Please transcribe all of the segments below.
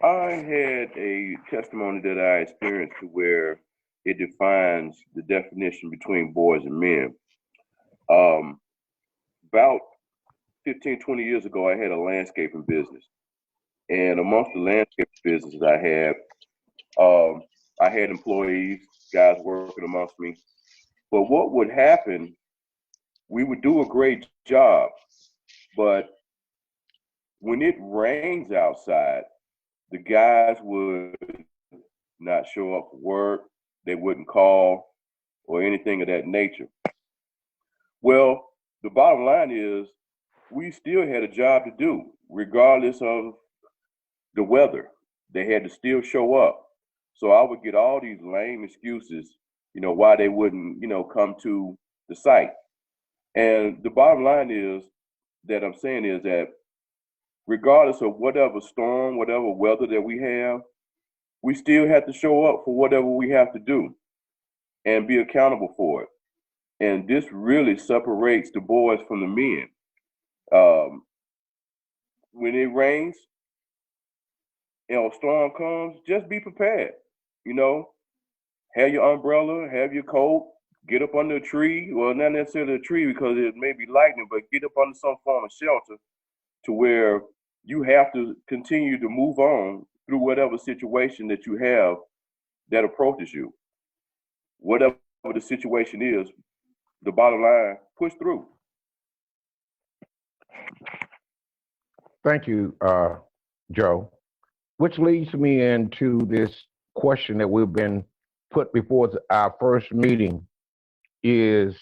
I had a testimony that I experienced to where it defines the definition between boys and men. Um, about 15, 20 years ago, I had a landscaping business. And amongst the landscaping businesses I had employees, guys working amongst me. But what would happen, we would do a great job, but when it rains outside, the guys would not show up for work, they wouldn't call or anything of that nature. Well, the bottom line is we still had a job to do, regardless of the weather. They had to still show up. So I would get all these lame excuses, why they wouldn't, come to the site. And the bottom line is that I'm saying is that regardless of whatever storm, whatever weather that we have, we still have to show up for whatever we have to do and be accountable for it. And this really separates the boys from the men. Um, when it rains, a storm comes, just be prepared. You know, have your umbrella, have your coat, get up under a tree. Well, not necessarily a tree because it may be lightning, but get up under some form of shelter to where you have to continue to move on through whatever situation that you have that approaches you. Whatever the situation is, the bottom line, push through. Thank you, Joe. Which leads me into this question that we've been put before our first meeting is,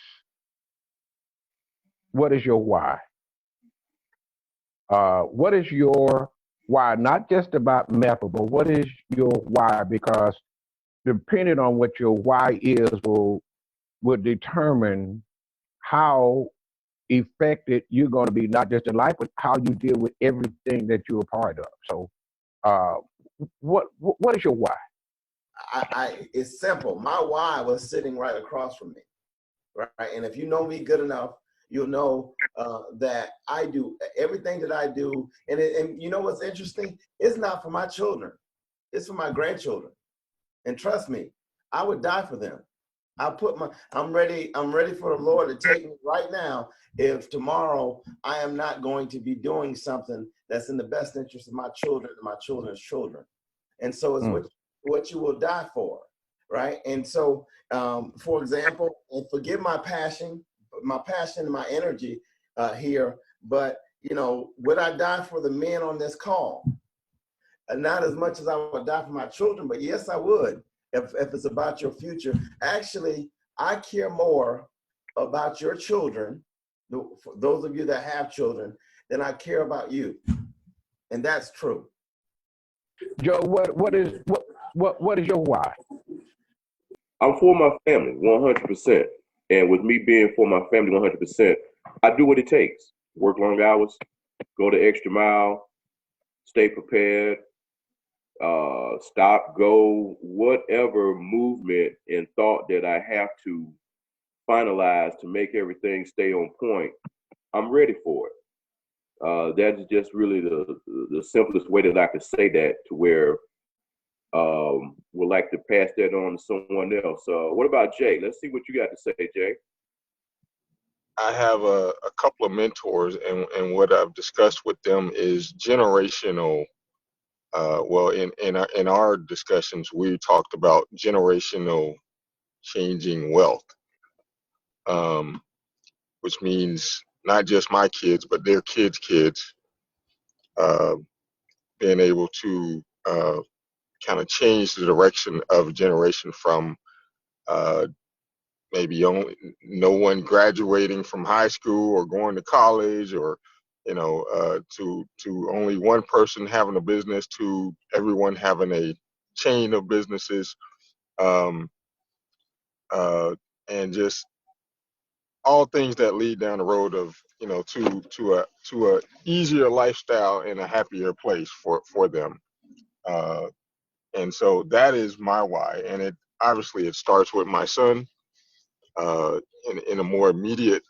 what is your why? What is your why? Not just about MEPA, but what is your why? Because depending on what your why is will determine how affected you're going to be, not just in life, but how you deal with everything that you're a part of. So what is your why? It's simple. My why was sitting right across from me, right? And if you know me good enough, you'll know that I do everything that I do. And you know what's interesting? It's not for my children. It's for my grandchildren. And trust me, I would die for them. I'm ready for the Lord to take me right now if tomorrow I am not going to be doing something that's in the best interest of my children and my children's children. And so it's what you will die for, right? And so, for example, and forgive my passion and my energy here, but would I die for the men on this call? Not as much as I would die for my children, but yes, I would. If it's about your future. Actually, I care more about your children, for those of you that have children, than I care about you. And that's true. Joe, what is your why? I'm for my family 100%. And with me being for my family 100%, I do what it takes. Work long hours, go the extra mile, stay prepared, stop, go, whatever movement and thought that I have to finalize to make everything stay on point, I'm ready for it. That's just really the simplest way that I could say that, to where would like to pass that on to someone else. What about Jay? Let's see what you got to say, Jay. I have a couple of mentors, and what I've discussed with them is generational. Well, in our discussions, we talked about generational changing wealth, which means not just my kids, but their kids' kids, being able to kind of change the direction of a generation from maybe only no one graduating from high school or going to college, or to only one person having a business, to everyone having a chain of businesses, um, and just all things that lead down the road of to a easier lifestyle and a happier place for them. And so that is my why, and it obviously it starts with my son. In a more immediate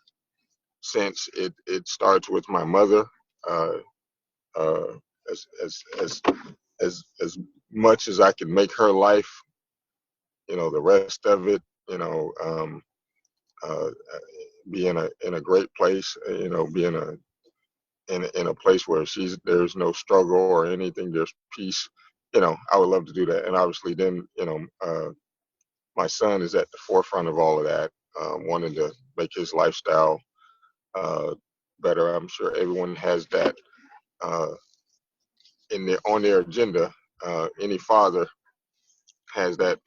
sense, it starts with my mother. As as much as I can make her life, the rest of it, uh, be in a great place, be in a place where there's no struggle or anything, there's peace. I would love to do that. And obviously then, my son is at the forefront of all of that, wanting to make his lifestyle uh, better. I'm sure everyone has that uh, on their agenda. Any father has that,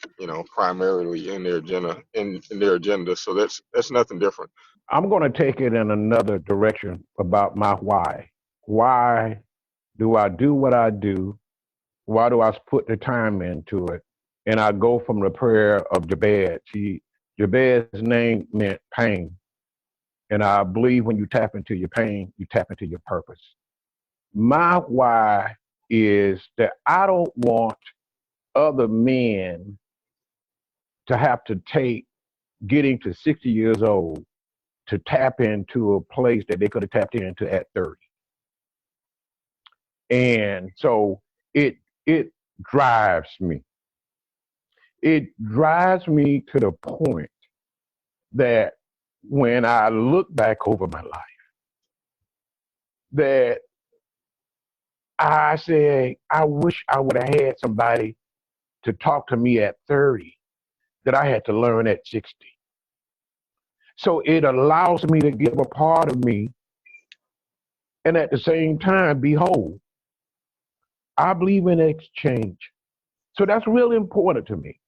primarily in their agenda. In their agenda. So that's nothing different. I'm going to take it in another direction about my why. Why do I do what I do? Why do I put the time into it? And I go from the prayer of Jabez. Jabez's name meant pain. And I believe when you tap into your pain, you tap into your purpose. My why is that I don't want other men to have to take getting to 60 years old to tap into a place that they could have tapped into at 30. And so it drives me. It drives me to the point that when I look back over my life, that I say, I wish I would have had somebody to talk to me at 30 that I had to learn at 60. So it allows me to give a part of me and at the same time be whole. I believe in exchange. So that's really important to me.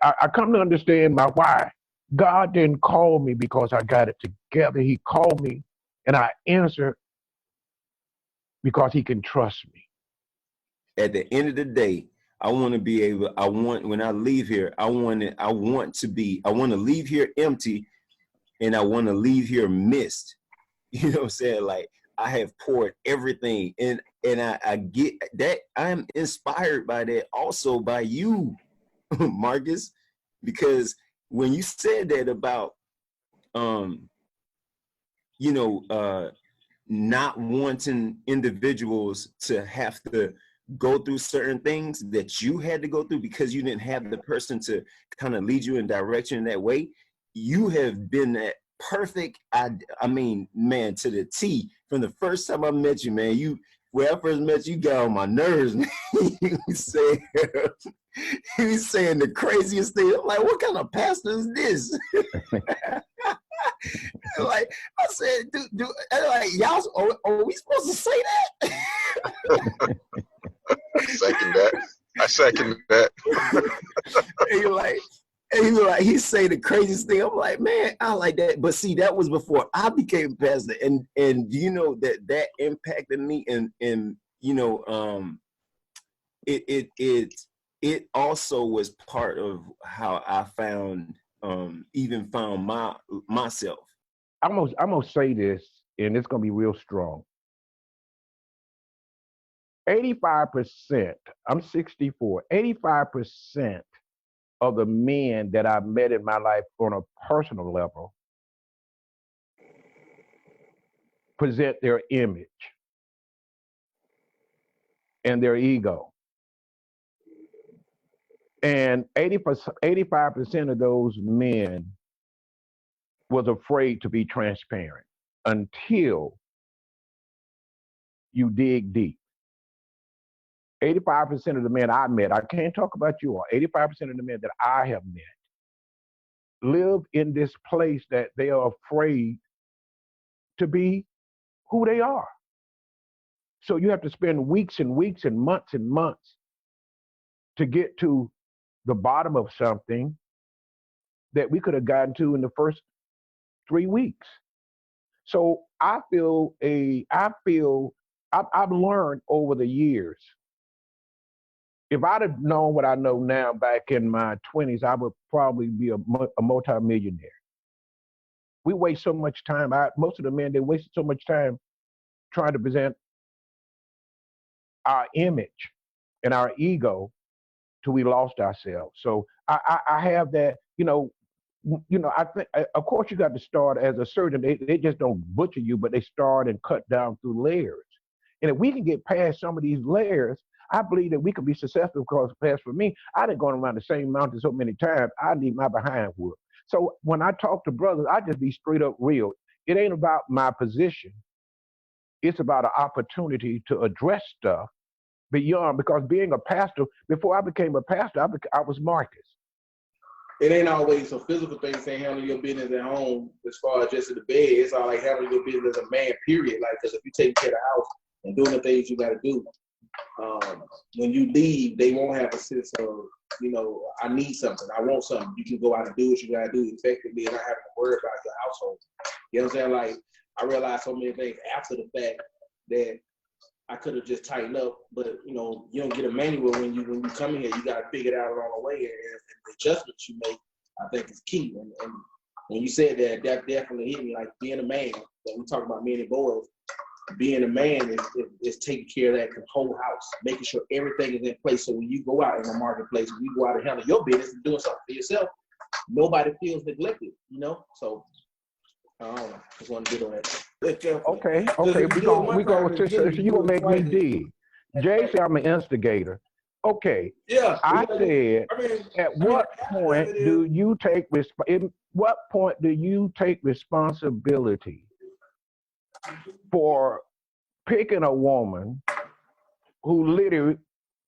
I come to understand my why. God didn't call me because I got it together. He called me and I answered because he can trust me. At the end of the day, I want to be able, when I leave here, I want to leave here empty and I want to leave here missed. You know what I'm saying? Like I have poured everything and I get that. I'm inspired by that also by you, Marcus, because when you said that about, not wanting individuals to have to go through certain things that you had to go through because you didn't have the person to kind of lead you in direction in that way. You have been that perfect. I mean, man, to the T. From the first time I met you, man, when I first met you, got on my nerves, man. you was saying the craziest thing. I'm like, what kind of pastor is this? Like I said, dude, like y'all, are we supposed to say that? I second that. and he say the craziest thing. I'm like, man, I like that. But see, that was before I became pastor, and you know that impacted me, and it also was part of how I found myself. I'm gonna say this, and it's gonna be real strong. 85%, I'm 64, 85% of the men that I've met in my life on a personal level present their image and their ego. And 85% of those men was afraid to be transparent until you dig deep. 85% of the men I met, I can't talk about you all, 85% of the men that I have met live in this place that they are afraid to be who they are. So you have to spend weeks and weeks and months to get to the bottom of something that we could have gotten to in the first 3 weeks. So I've learned over the years. If I'd have known what I know now back in my 20s, I would probably be a multi-millionaire. We waste so much time. Most of the men, they wasted so much time trying to present our image and our ego till we lost ourselves. So I have that, I think, of course, you got to start as a surgeon. They just don't butcher you, but they start and cut down through layers. And if we can get past some of these layers, I believe that we can be successful because, as for me, I done gone around the same mountain so many times, I need my behind whooped. So when I talk to brothers, I just be straight up real. It ain't about my position. It's about an opportunity to address stuff beyond, because being a pastor, before I became a pastor, I was Marcus. It ain't always a physical thing saying handle your business at home as far as just in the bed. It's all like handling your business as a man, period. Like, because if you take care of the house and doing the things you got to do, when you leave, they won't have a sense of, I need something, I want something. You can go out and do what you got to do effectively and not having to worry about your household. You know what I'm saying? Like, I realized so many things after the fact that I could have just tightened up, but you don't get a manual when you come in here. You got to figure it out along the way, and the adjustments you make, I think, is key. And when you said that, that definitely hit me. Like, being a man, that we talk about men and boys, being a man is taking care of that whole house, making sure everything is in place. So when you go out in the marketplace, when you go out and handle your business and doing something for yourself, nobody feels neglected. So I don't know. Just want to get on that. Okay. We go. So you gonna make me dig. Jay said I'm an instigator. Okay. Yeah. I said, at what point do you take responsibility for picking a woman who literally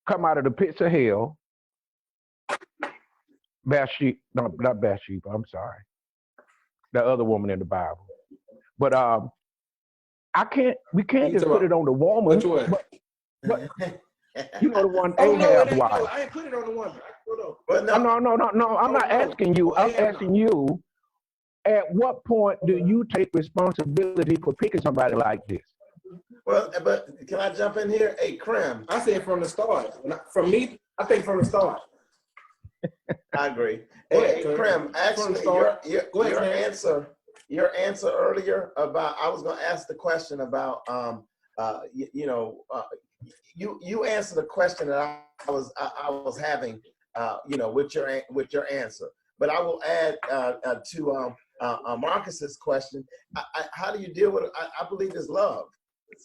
come out of the pits of hell? Bathsheba, no, not Bathsheba. I'm sorry, the other woman in the Bible. But we can't just put it on the woman. But you know, the one Ahab's wife. I ain't put it on the woman. No. I'm not asking you. I'm asking you. At what point do you take responsibility for picking somebody like this? Well, but can I jump in here? Hey, Krim. I said from the start. From me, I think from the start. I agree. Hey, Krim, actually, your answer earlier about, I was going to ask the question about, you answered a question that I was having, with your answer. But I will add to Marcus's question. How do you deal with it? I believe it's love.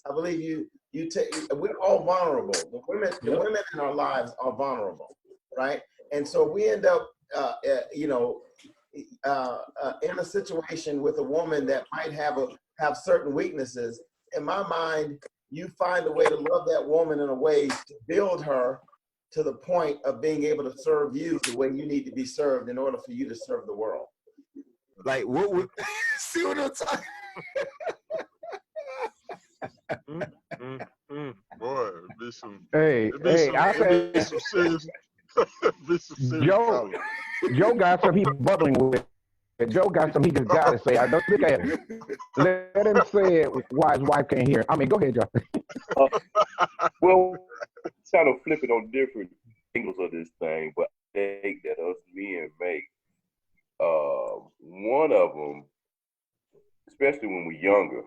I believe you take. We're all vulnerable. The women in our lives are vulnerable, right? And so we end up, in a situation with a woman that might have certain weaknesses. In my mind, you find a way to love that woman in a way to build her to the point of being able to serve you the way you need to be served in order for you to serve the world. Like, what would see what I'm talking? Boy, it'd be some. Hey, I said, be some serious. Joe got some he bubbling with. Joe got some he just got to say. I don't look at him. Let him say it why his wife can't hear. I mean, go ahead, Joe. Well, kind of flip it on different angles of this thing, but I think that us men make one of them, especially when we're younger,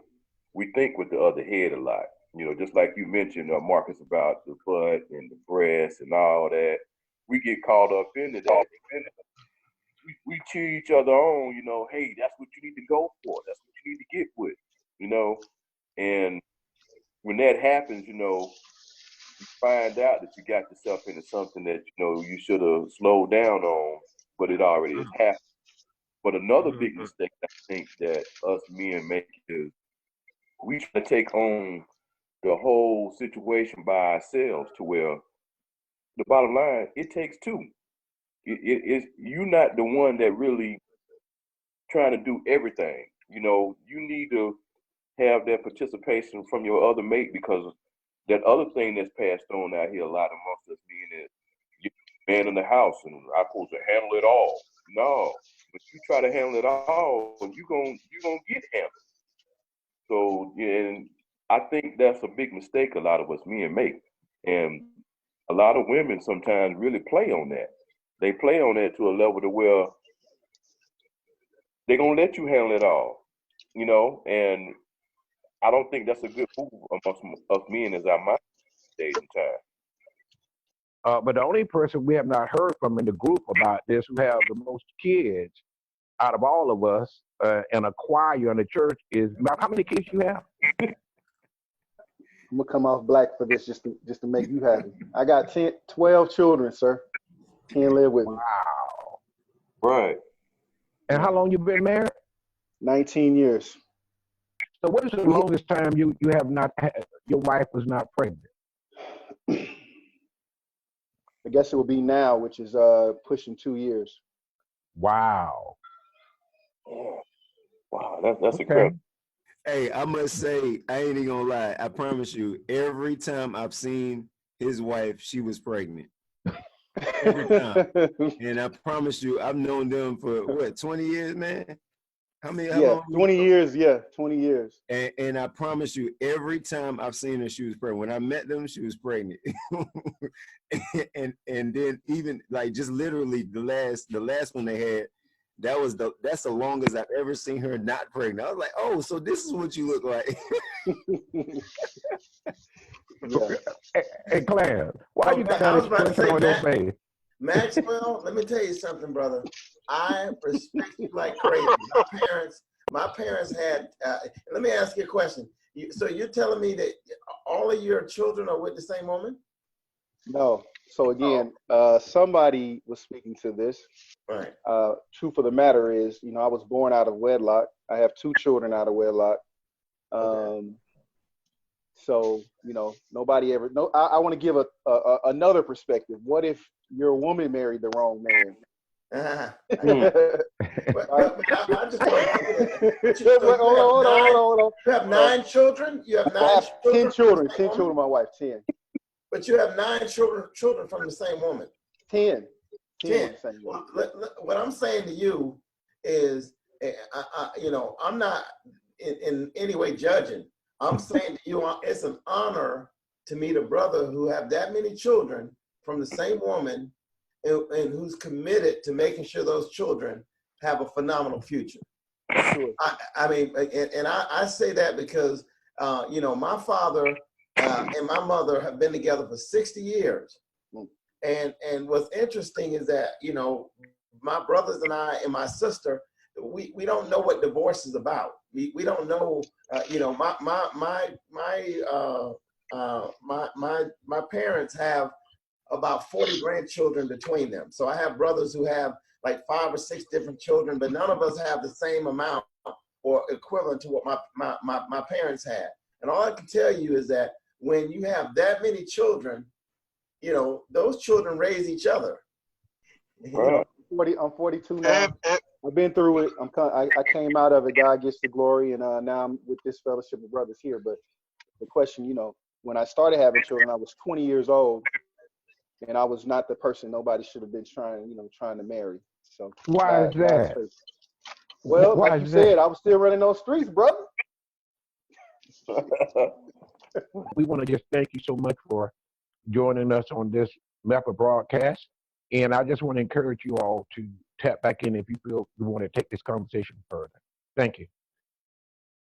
we think with the other head a lot. Just like you mentioned, Marcus, about the butt and the breast and all that. We get caught up into that. We cheer each other on, hey, that's what you need to go for. That's what you need to get with, And when that happens, you find out that you got yourself into something that, you should have slowed down on, but it already has happened. But another big mistake I think that us men make is we try to take on the whole situation by ourselves, to where the bottom line, it takes two. You're not the one that really trying to do everything. You need to have that participation from your other mate, because that other thing that's passed on out here a lot amongst us being is you're man in the house and I'm supposed to handle it all. No, but you try to handle it all, you're gonna get handled. So, and I think that's a big mistake a lot of us men make. And a lot of women sometimes really play on that. They play on that to a level to where they're gonna let you handle it all, and I don't think that's a good move amongst us men as our mind days and time. But the only person we have not heard from in the group about this, who have the most kids out of all of us in a choir in the church, is how many kids you have? I'm gonna come off black for this just to make you happy. I got 12 children, sir. 10 live with me. Wow. Right. And how long you been married? 19 years. So what is the longest time you have not had, your wife was not pregnant? I guess it will be now, which is pushing 2 years. Wow. Oh, wow, that's Okay. incredible. Hey, I must say, I ain't even gonna lie. I promise you, every time I've seen his wife, she was pregnant. Every time. And I promise you, I've known them for what, 20 years, man? How Yeah, long? 20 years. Yeah, 20 years. And I promise you, every time I've seen her, she was pregnant. When I met them, she was pregnant. and then even like just literally the last one they had, that's the longest I've ever seen her not pregnant. I was like, oh, so this is what you look like. Yeah. Hey, Clarence, why you got I that was about to expression say, on your face? Maxwell, let me tell you something, brother. I respect you like crazy. My parents had. Let me ask you a question. So you're telling me that all of your children are with the same woman? No. So again, somebody was speaking to this. Right. Truth of the matter is, I was born out of wedlock. I have 2 children out of wedlock. So, nobody ever. No, I want to give another perspective. What if your woman married the wrong man? But I just want to Hold on. You have 9 children. You have 9 I have children. 10 children. 10 children. My wife, 10. But you have 9 children from the same woman. 10. 10. What I'm saying to you is, I'm not in any way judging. I'm saying to you, it's an honor to meet a brother who have that many children from the same woman and who's committed to making sure those children have a phenomenal future. Sure. I say that because, my father and my mother have been together for 60 years. And what's interesting is that, my brothers and I and my sister, we don't know what divorce is about. We don't know, my parents have about 40 grandchildren between them. So I have brothers who have like 5 or 6 different children, but none of us have the same amount or equivalent to what my parents had. And all I can tell you is that when you have that many children, those children raise each other. Right. I'm 42 now. I've been through it. I came out of it. God gets the glory, and now I'm with this fellowship of brothers here. But the question, when I started having children, I was 20 years old, and I was not the person nobody should have been trying to marry. So why is that? Well, like you said, I was still running those streets, brother. We want to just thank you so much for joining us on this MEPA broadcast. And I just want to encourage you all to tap back in if you feel you want to take this conversation further. Thank you.